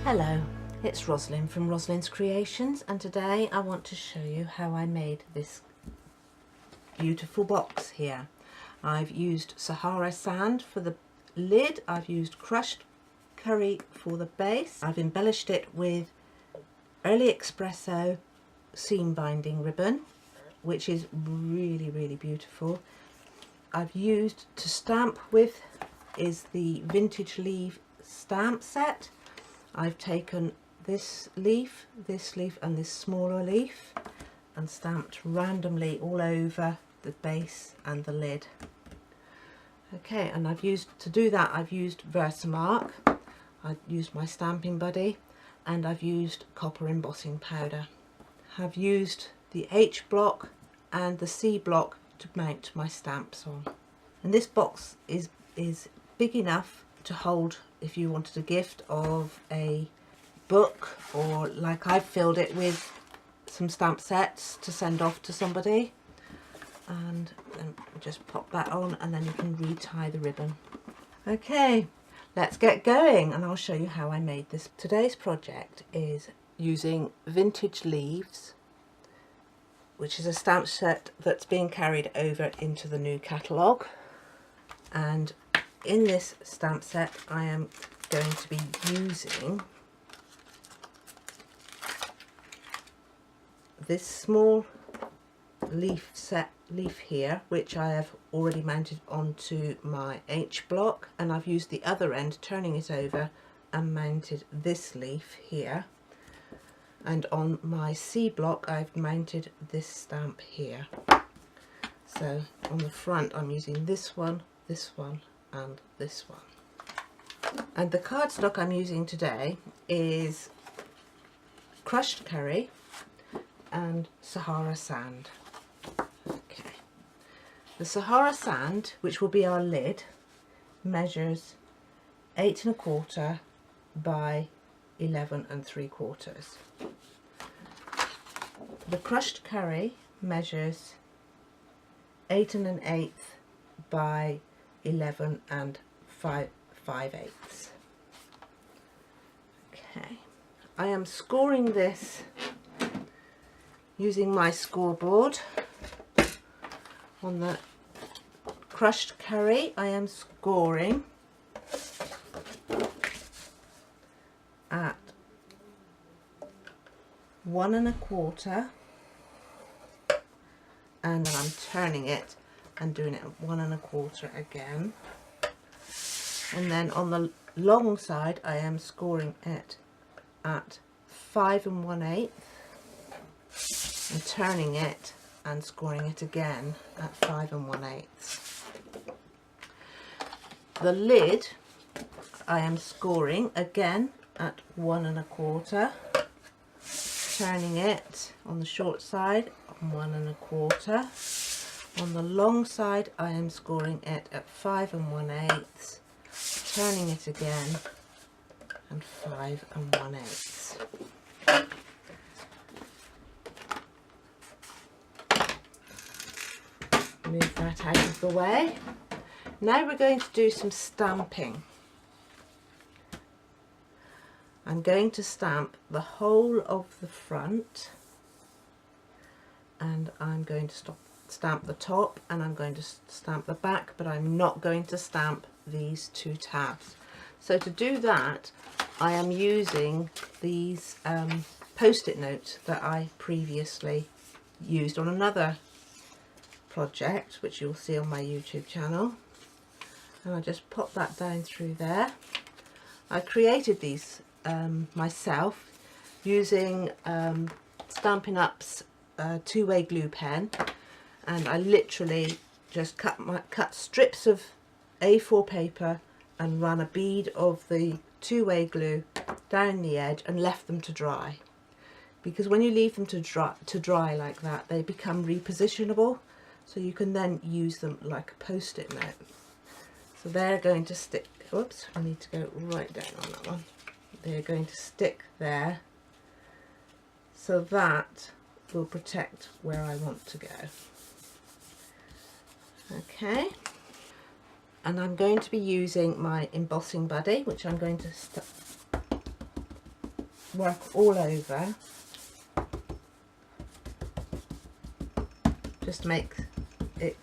Hello, it's Rosalyn from Rosalyn's Creations, and today I want to show you how I made this beautiful box here. I've used Sahara sand for the lid, I've used crushed curry for the base, I've embellished it with early espresso seam binding ribbon, which is really beautiful. I've used to stamp with is the vintage leaf stamp set. I've taken this leaf and this smaller leaf and stamped randomly all over the base and the lid. Okay, and I've used Versamark, I've used my stamping buddy, and I've used copper embossing powder. I've used the H block and the C block to mount my stamps on. And this box is big enough to hold if you wanted a gift of a book, or like I've filled it with some stamp sets to send off to somebody. And then just pop that on and then you can retie the ribbon. Okay, let's get going and I'll show you how I made this. Today's project is using Vintage Leaves, which is a stamp set that's being carried over into the new catalogue. And in this stamp set I am going to be using this small leaf here, which I have already mounted onto my H block, and I've used the other end, turning it over, and mounted this leaf here. And on my C block I've mounted this stamp here. So on the front I'm using this one, and this one. And the cardstock I'm using today is crushed curry and Sahara sand. Okay, the Sahara sand, which will be our lid, measures 8 1/4 by 11 3/4. The crushed curry measures 8 1/8 by 11 5/5. Okay, I am scoring this using my scoreboard. On the crushed curry I am scoring at 1 1/4, and then I'm turning it and doing it at 1 1/4 again. And then on the long side I am scoring it at 5 1/8 and turning it and scoring it again at 5 1/8. The lid I am scoring again at 1 1/4, turning it on the short side on 1 1/4. On the long side I am scoring it at 5 1/8, turning it again and 5 1/8. Move that out of the way. Now we're going to do some stamping. I'm going to stamp the whole of the front, and I'm going to stamp the top, and I'm going to stamp the back, but I'm not going to stamp these two tabs. So to do that I am using these post-it notes that I previously used on another project, which you'll see on my YouTube channel, and I just pop that down through there. I created these myself using Stampin' Up's two-way glue pen, and I literally just cut strips of A4 paper and ran a bead of the two-way glue down the edge and left them to dry, because when you leave them to dry like that they become repositionable, so you can then use them like a post-it note. So they're going to stick, whoops, I need to go right down on that one. They're going to stick there, so that will protect where I want to go. Okay, and I'm going to be using my embossing buddy, which I'm going to work all over, just to make it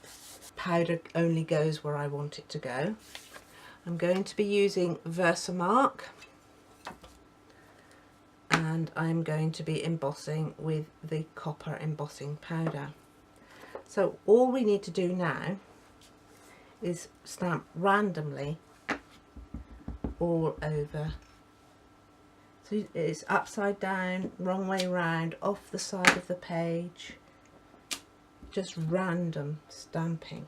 powder only goes where I want it to go. I'm going to be using Versamark, and I'm going to be embossing with the copper embossing powder. So all we need to do now is stamp randomly all over. So it's upside down, wrong way round, off the side of the page, just random stamping.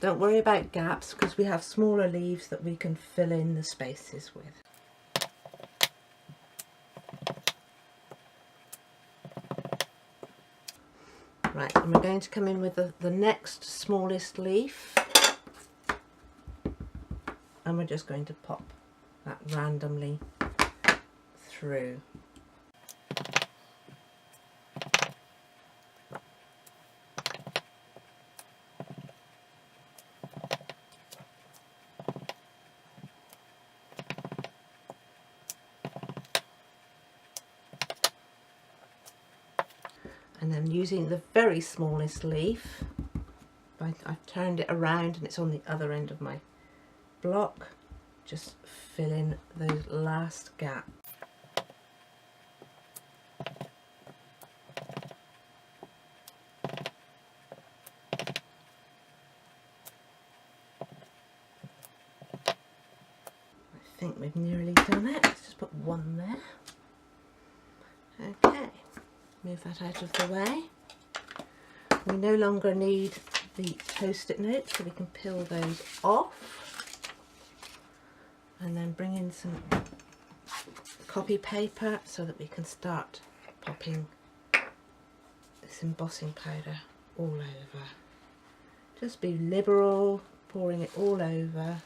Don't worry about gaps because we have smaller leaves that we can fill in the spaces with. Right, and we're going to come in with the next smallest leaf, and we're just going to pop that randomly through. And then using the very smallest leaf, I've turned it around and it's on the other end of my block, just fill in those last gaps. I think we've nearly done it. Let's just put one there. Okay. Move that out of the way. We no longer need the post-it notes, so we can peel those off. And then bring in some copy paper so that we can start popping this embossing powder all over. Just be liberal, pouring it all over.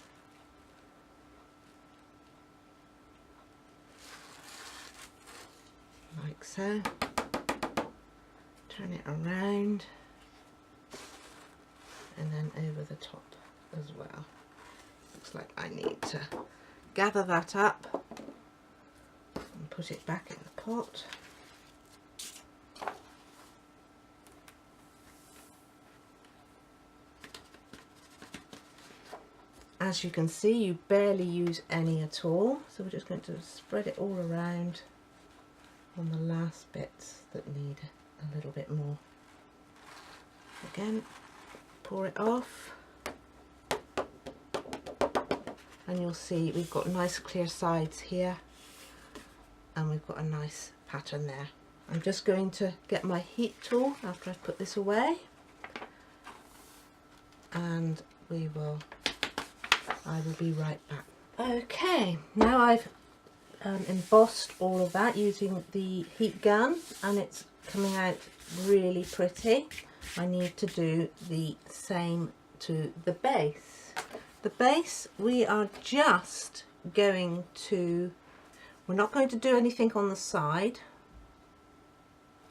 Like so. Turn it around and then over the top as well. Looks like I need to gather that up and put it back in the pot. As you can see, you barely use any at all, so we're just going to spread it all around on the last bits that need a little bit more. Again, pour it off, and you'll see we've got nice clear sides here and we've got a nice pattern there. I'm just going to get my heat tool after I've put this away, and I will be right back. Okay, now I've embossed all of that using the heat gun, and it's coming out really pretty. I need to do the same to the base. The base, we are just going to, we're not going to do anything on the side.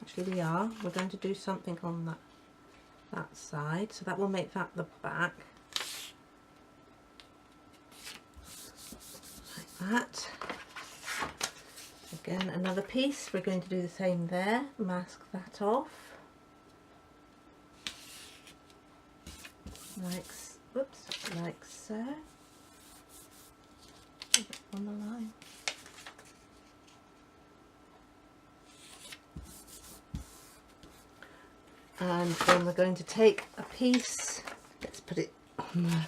Actually we're going to do something on that side, so that will make that the back. Like that. Again, another piece, we're going to do the same there, mask that off, like so, on the line. And then we're going to take a piece, let's put it on the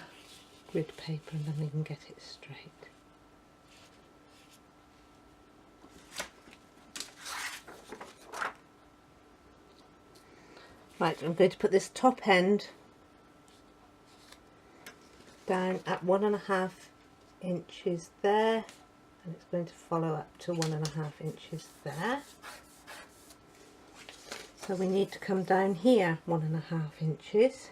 grid paper and then we can get it straight. Right, I'm going to put this top end down at 1.5 inches there, and it's going to follow up to 1.5 inches there. So we need to come down here 1.5 inches.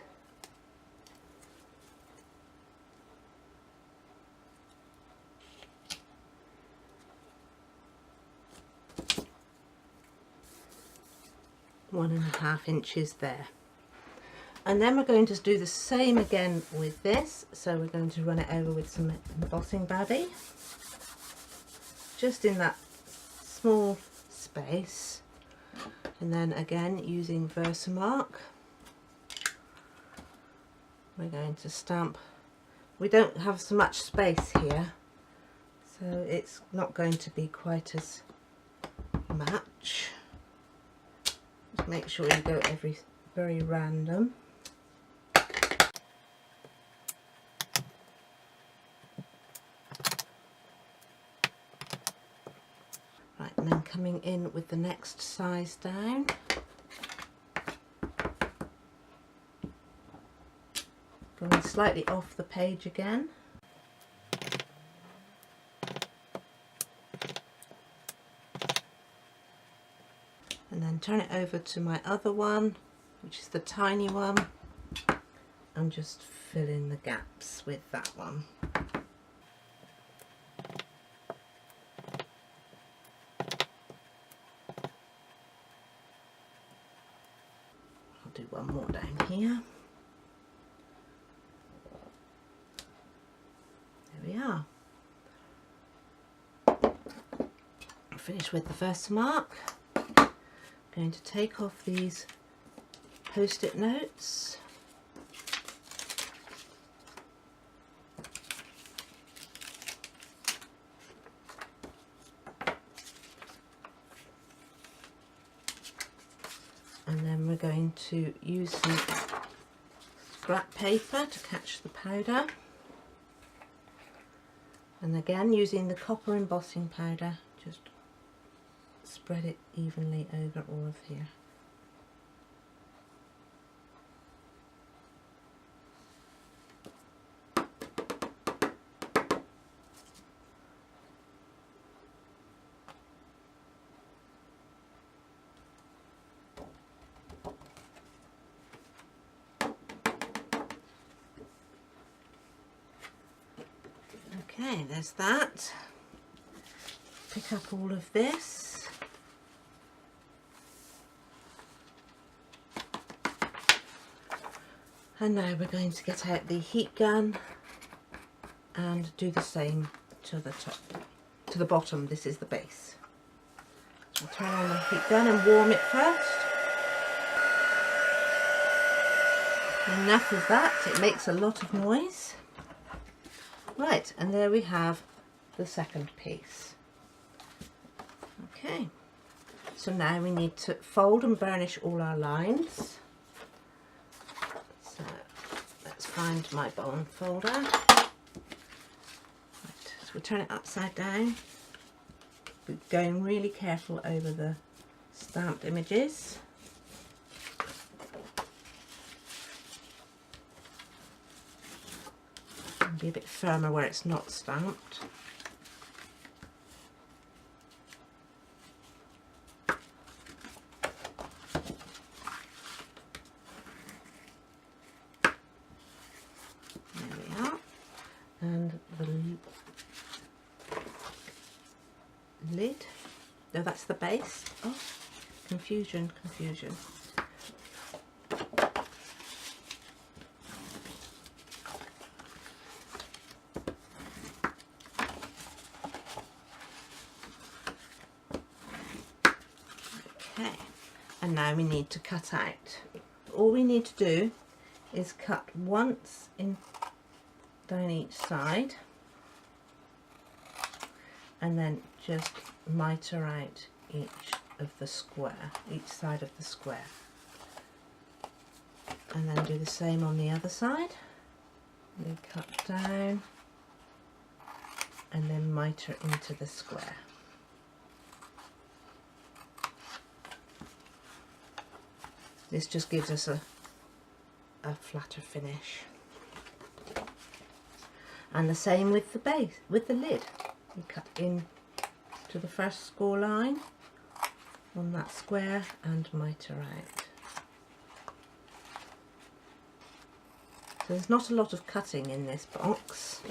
1.5 inches there. And then we're going to do the same again with this. So we're going to run it over with some embossing baby, just in that small space. And then again, using Versamark, we're going to stamp. We don't have so much space here, so it's not going to be quite as much. Just make sure you go very random. Right, and then coming in with the next size down. Going slightly off the page again. And then turn it over to my other one, which is the tiny one, and just fill in the gaps with that one. I'll do one more down here. There we are. Finished with the Versamark. Going to take off these post-it notes. And then we're going to use some scrap paper to catch the powder. And again, using the copper embossing powder, just spread it evenly over all of here. Okay, there's that. Pick up all of this. And now we're going to get out the heat gun and do the same to the top, to the bottom. This is the base. So I'll turn on the heat gun and warm it first. Enough of that, it makes a lot of noise. Right, and there we have the second piece. Okay, so now we need to fold and burnish all our lines. So let's find my bone folder. Right, so we turn it upside down. We're going really careful over the stamped images. And be a bit firmer where it's not stamped. And the lid. No, that's the base. Oh, confusion. Okay, and now we need to cut out. All we need to do is cut once in down each side, and then just miter out each side of the square, and then do the same on the other side. We cut down and then miter into the square. This just gives us a flatter finish. And the same with the base, with the lid. We cut in to the first score line on that square and miter out. So there's not a lot of cutting in this box.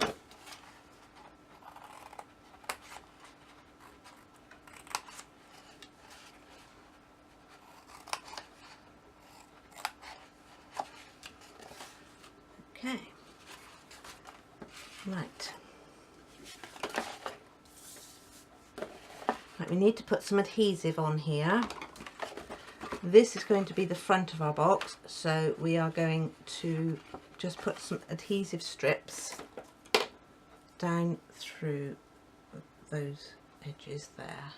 Right, we need to put some adhesive on here. This is going to be the front of our box, so we are going to just put some adhesive strips down through those edges there.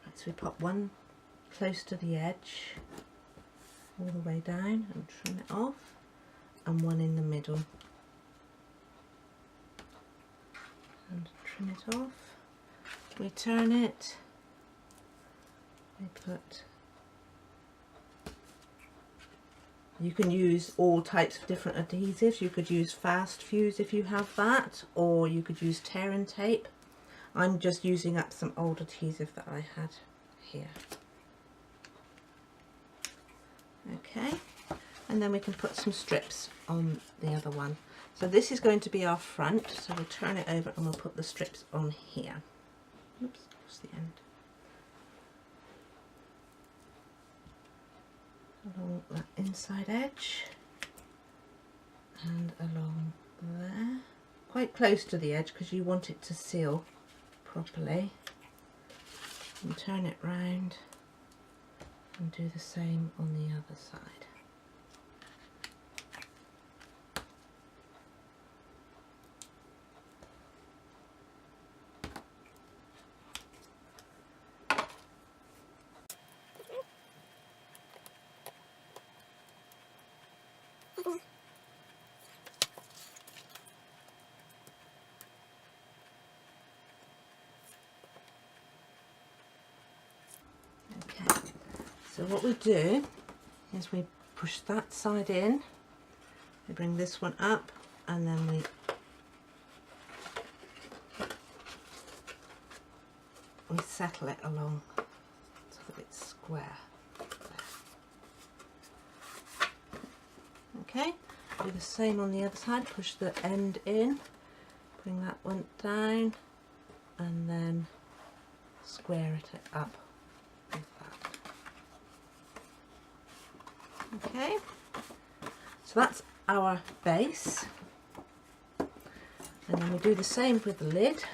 Right, so we put one close to the edge all the way down and trim it off, and one in the middle and trim it off. We turn it, we put, you can use all types of different adhesives. You could use fast fuse if you have that, or you could use tear and tape. I'm just using up some old adhesive that I had here. Okay, and then we can put some strips on the other one. So this is going to be our front, so we'll turn it over and we'll put the strips on here. Oops, that's the end. Along that inside edge and along there, quite close to the edge because you want it to seal properly, and turn it round and do the same on the other side. Okay, so what we do is we push that side in, we bring this one up, and then we settle it along so that it's square. Okay, do the same on the other side, push the end in, bring that one down, and then square it up with that. Okay, so that's our base, and then we do the same with the lid.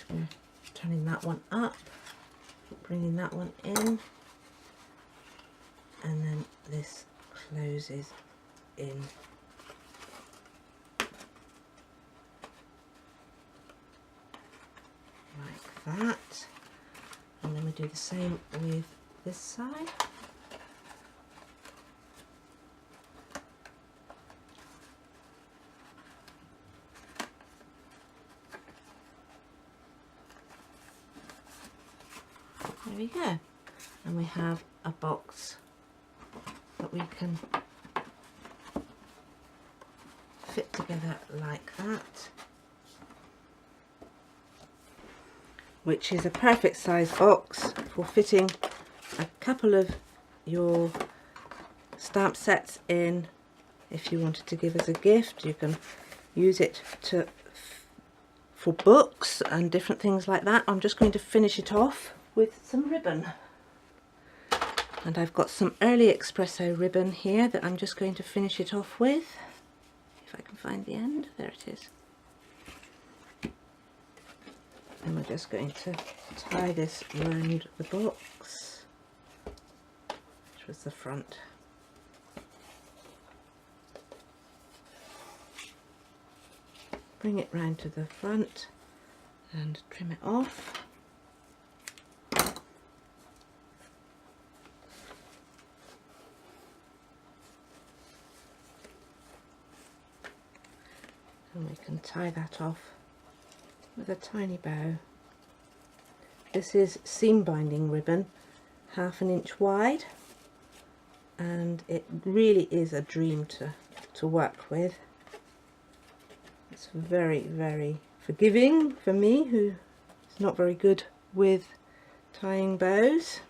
We're turning that one up, bringing that one in, and then this closes in. Like that. And then we do the same with this side. There we go, and we have a box that we can fit together like that, which is a perfect size box for fitting a couple of your stamp sets in. If you wanted to give as a gift, you can use it for books and different things like that. I'm just going to finish it off with some ribbon, and I've got some early espresso ribbon here that I'm just going to finish it off with. If I can find the end, there it is. And we're just going to tie this around the box, which was the front. Bring it round to the front and trim it off. And we can tie that off with a tiny bow. This is seam binding ribbon, 1/2 inch wide, and it really is a dream to work with. It's very, very forgiving for me, who is not very good with tying bows.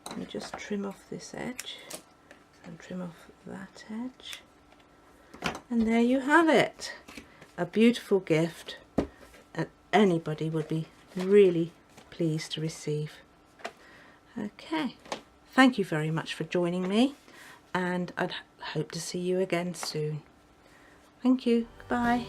And just trim off this edge and trim off that edge, and there you have it. A beautiful gift, and anybody would be really pleased to receive. Okay, thank you very much for joining me, and I'd hope to see you again soon. Thank you. Goodbye.